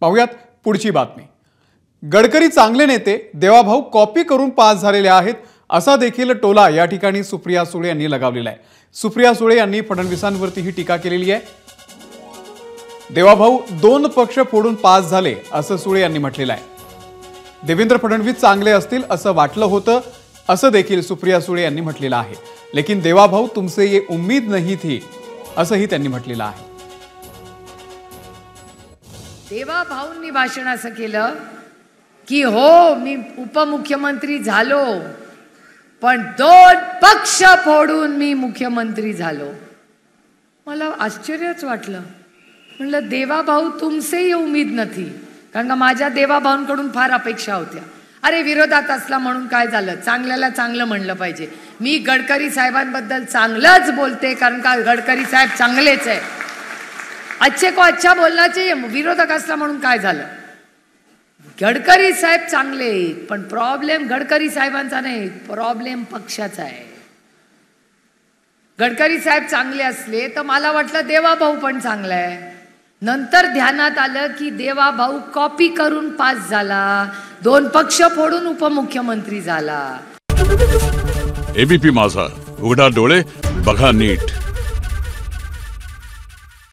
पाहुयात पुढची बातमी। गडकरी चांगले नेते, देवाभाऊ कॉपी करून पास झालेले आहेत असा देखील टोला या ठिकाणी सुप्रिया सुळे यांनी लगावलेला आहे। सुप्रिया सुळे यांनी फडणवीसांवरती ही टीका केलेली आहे। देवाभाऊ 2 पक्ष फोडून पास झाले असं सुळे यांनी म्हटलेलं आहे। देवेंद्र फडणवीस चांगले असतील असं वाटलं होतं असं देखील सुप्रिया सुळे यांनी म्हटलेलं आहे। लेकिन देवाभाऊ तुमसे ये उम्मीद नहीं थी असंही त्यांनी म्हटलेलं आहे। देवाभाऊंनी भाषण असं केलं की हो मी उपमुख्यमंत्री झालो पण 2 पक्ष फोडून मी मुख्यमंत्री झालो। मला आश्चर्यच वाटलं। म्हणलं देवाभाऊ तुमसे ही उम्मीद नथी, कारण का माझ्या देवाभाऊंकडून फार अपेक्षा होत्या। अरे विरोधात असला म्हणून काय झालं, चांगल्याला चांगलं म्हणलं पाहिजे। मी गडकरी साहेबांबद्दल चांगलंच बोलते कारण का गडकरी साहेब चांगलेच आहे। अच्छे को अच्छा बोलना चाहिए। विरोधक असला म्हणून काय झालं, गडकरी साहेब चांगले आहेत, पण प्रॉब्लेम गडकरी साहेबांचा नाही, प्रॉब्लेम पक्षाचा आहे। गडकरी साहेब चांगले असले तर मला वाटलं देवाभाऊ पण चांगला आहे। नंतर ध्यानात आलं की देवाभाऊ कॉपी करून पास झाला, 2 पक्ष फोडून उपमुख्यमंत्री झाला। एबीपी माझा, उघडा डोळे बघा नीट।